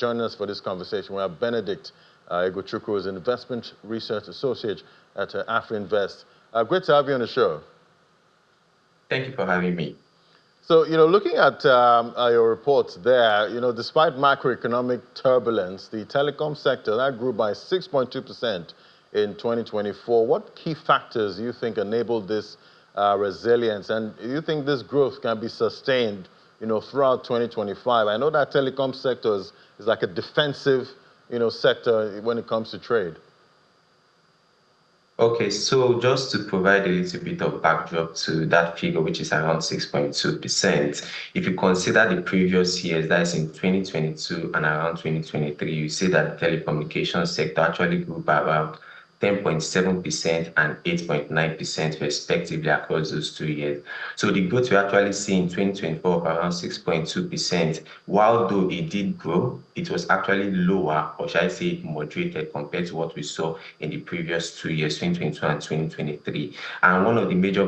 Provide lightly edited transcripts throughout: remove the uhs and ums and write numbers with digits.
joining us for this conversation. We have Benedict Egochukwu, who is an Investment Research Associate at AfriInvest. Great to have you on the show. Thank you for having me. So, looking at your reports there, despite macroeconomic turbulence, the telecom sector, that grew by 6.2% in 2024. What key factors do you think enabled this resilience? And do you think this growth can be sustained, throughout 2025? I know that telecom sector is like a defensive, sector when it comes to trade. Okay, so just to provide a little bit of backdrop to that figure, which is around 6.2%, if you consider the previous years, that is in 2022 and around 2023, you see that the telecommunications sector actually grew by around 10.7% and 8.9% respectively across those 2 years. So the growth we actually see in 2024 of around 6.2%, while though it did grow, it was actually lower, or shall I say moderated compared to what we saw in the previous 2 years, 2022 and 2023. And one of the major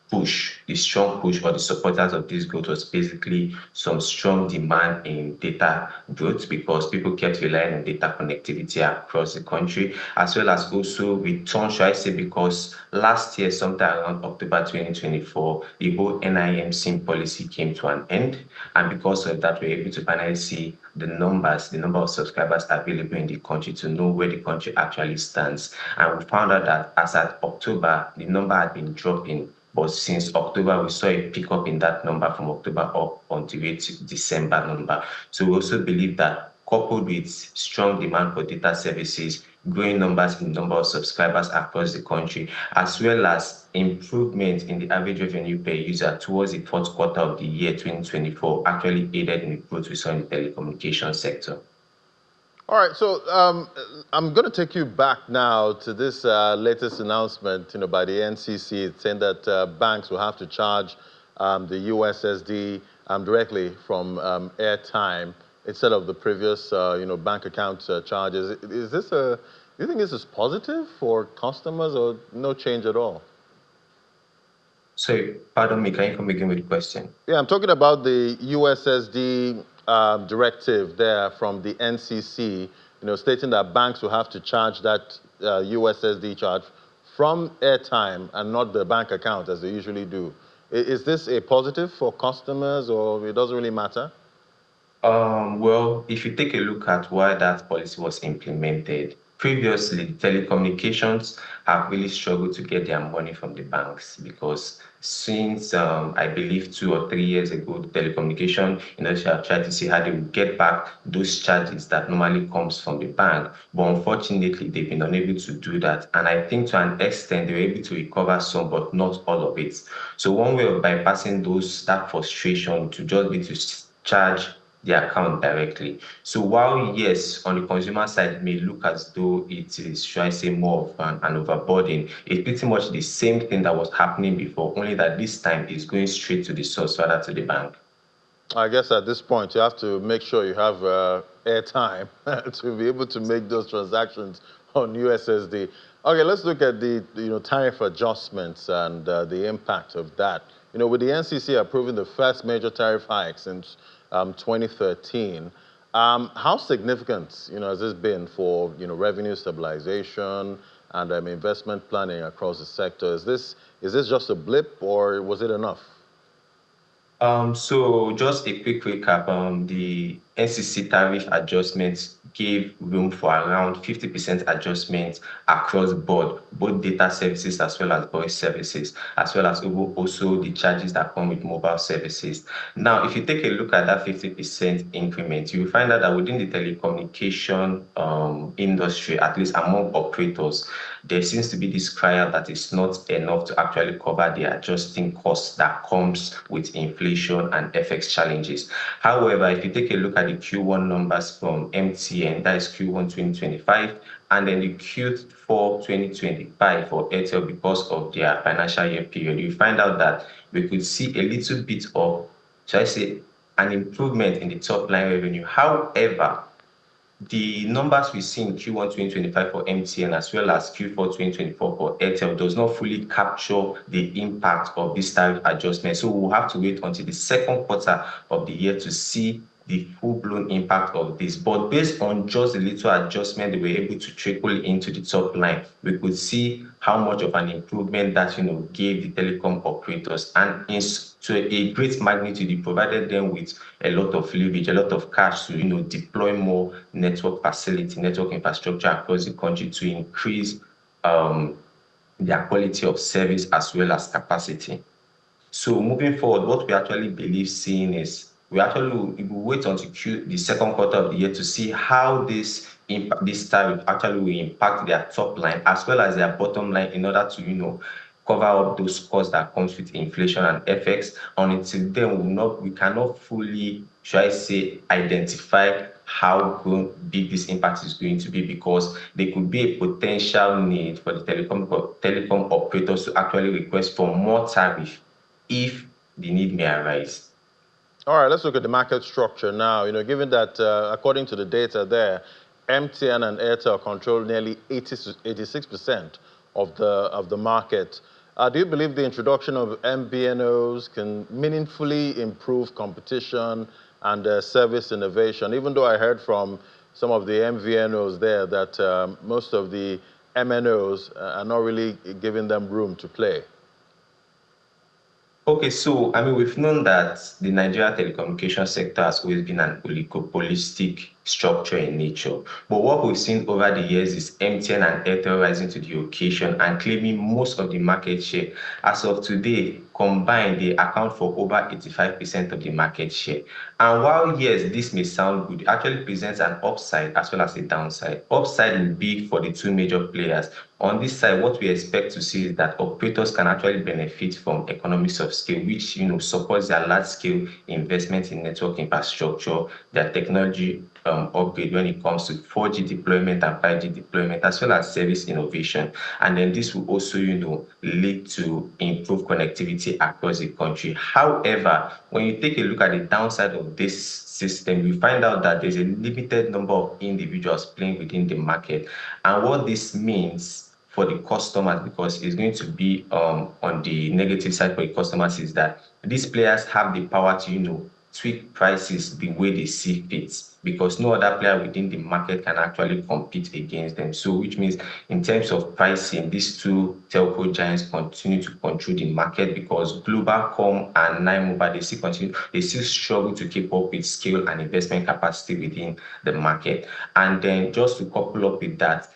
the strong push or the supporters of this growth was basically some strong demand in data growth because people kept relying on data connectivity across the country, as well as also return, should I say, because last year, sometime around October 2024, the whole NIM SIM policy came to an end. And because of that, we're able to finally see the number of subscribers available in the country to know where the country actually stands. And we found out that as at October, the number had been dropping. But since October, we saw a pickup in that number from October up until December number. So we also believe that coupled with strong demand for data services, growing numbers in number of subscribers across the country, as well as improvement in the average revenue per user towards the fourth quarter of the year 2024 actually aided in the growth we saw in the telecommunications sector. All right, so I'm going to take you back now to this latest announcement, by the NCC. It's saying that banks will have to charge the USSD directly from airtime instead of the previous, bank account charges. Do you think this is positive for customers or no change at all? So, pardon me, can you come again with the question? Yeah, I'm talking about the USSD directive there from the NCC, stating that banks will have to charge that USSD charge from airtime and not the bank account as they usually do. Is this a positive for customers or it doesn't really matter? Well, if you take a look at why that policy was implemented, previously telecommunications have really struggled to get their money from the banks because since I believe 2 or 3 years ago, the telecommunication industry have tried to see how they will get back those charges that normally comes from the bank. But unfortunately, they've been unable to do that. And I think to an extent, they were able to recover some, but not all of it. So one way of bypassing that frustration to just be to charge the account directly. So while yes, on the consumer side, it may look as though it is, should I say, more of an overburden, it's pretty much the same thing that was happening before, only that this time it's going straight to the source rather to the bank. I guess at this point, you have to make sure you have airtime to be able to make those transactions on USSD. Okay, let's look at the tariff adjustments and the impact of that. With the NCC approving the first major tariff hike since 2013, how significant has this been for revenue stabilization and investment planning across the sector? Is this just a blip or was it enough? So just a quick recap. The NCC tariff adjustments gave room for around 50% adjustment across board, both data services as well as voice services, as well as also the charges that come with mobile services. Now, if you take a look at that 50% increment, you will find out that within the telecommunication industry, at least among operators, there seems to be this cry out that it's not enough to actually cover the adjusting costs that comes with inflation and FX challenges. However, if you take a look at the Q1 numbers from MTN, that is Q1 2025, and then the Q4 2025 for Airtel because of their financial year period, you find out that we could see a little bit of, shall I say, an improvement in the top line revenue. However, the numbers we see in Q1 2025 for MTN as well as Q4 2024 for Airtel does not fully capture the impact of this tariff adjustment. So we'll have to wait until the second quarter of the year to see the full-blown impact of this. But based on just a little adjustment they were able to trickle into the top line, we could see how much of an improvement that gave the telecom operators, and to a great magnitude, it provided them with a lot of leverage, a lot of cash to deploy more network facility, network infrastructure across the country to increase their quality of service as well as capacity. So moving forward, what we actually believe seeing is we will wait until the second quarter of the year to see how this tariff actually will impact their top line as well as their bottom line in order to cover up those costs that comes with inflation and FX. And until then, we cannot fully, should I say, identify how big this impact is going to be, because there could be a potential need for the telecom operators to actually request for more tariff if the need may arise. All right, let's look at the market structure now. Given that according to the data there, MTN and Airtel control nearly 86% of the market. Do you believe the introduction of MVNOs can meaningfully improve competition and service innovation? Even though I heard from some of the MVNOs there that most of the MNOs are not really giving them room to play. Okay, so we've known that the Nigeria telecommunication sector has always been an oligopolistic structure in nature. But what we've seen over the years is MTN and Airtel rising to the occasion and claiming most of the market share. As of today, combined, they account for over 85% of the market share. And while, yes, this may sound good, it actually presents an upside as well as a downside. Upside will be for the two major players. On this side, what we expect to see is that operators can actually benefit from economies of scale, which supports their large-scale investment in network infrastructure, their technology upgrade when it comes to 4G deployment and 5G deployment, as well as service innovation. And then this will also, lead to improved connectivity across the country. However, when you take a look at the downside of this system, you find out that there's a limited number of individuals playing within the market. And what this means for the customers, because it's going to be on the negative side for the customers, is that these players have the power to tweak prices the way they see fit, because no other player within the market can actually compete against them. So which means in terms of pricing, these two telco giants continue to control the market, because Globalcom and Nine Mobile, they still struggle to keep up with scale and investment capacity within the market. And then just to couple up with that,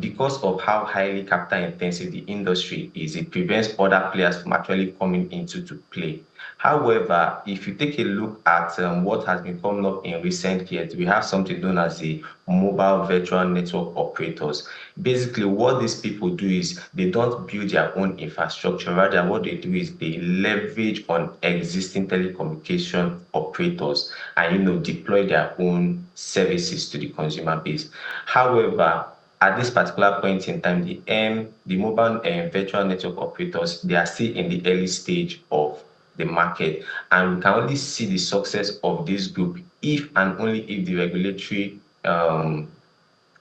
because of how highly capital intensive the industry is, it prevents other players from actually coming into to play. However, if you take a look at what has been coming up in recent years, we have something known as the mobile virtual network operators. Basically, what these people do is they don't build their own infrastructure. Rather, what they do is they leverage on existing telecommunication operators and deploy their own services to the consumer base. However, at this particular point in time, the mobile virtual network operators, they are still in the early stage of the market, and we can only see the success of this group if and only if the regulatory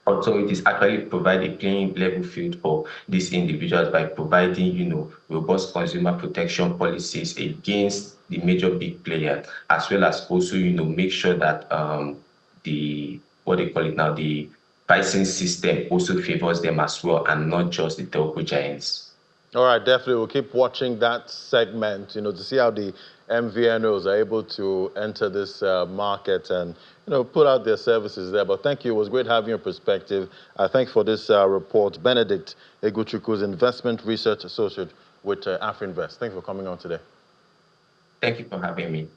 authorities actually provide a playing level field for these individuals by providing, robust consumer protection policies against the major big players, as well as also, make sure that the what they call it now, the pricing system also favors them as well, and not just the telco giants. All right, definitely. We'll keep watching that segment, to see how the MVNOs are able to enter this market and, put out their services there. But thank you. It was great having your perspective. Thanks for this report. Benedict Eguchukwu's Investment Research Associate with AfriInvest. Thanks for coming on today. Thank you for having me.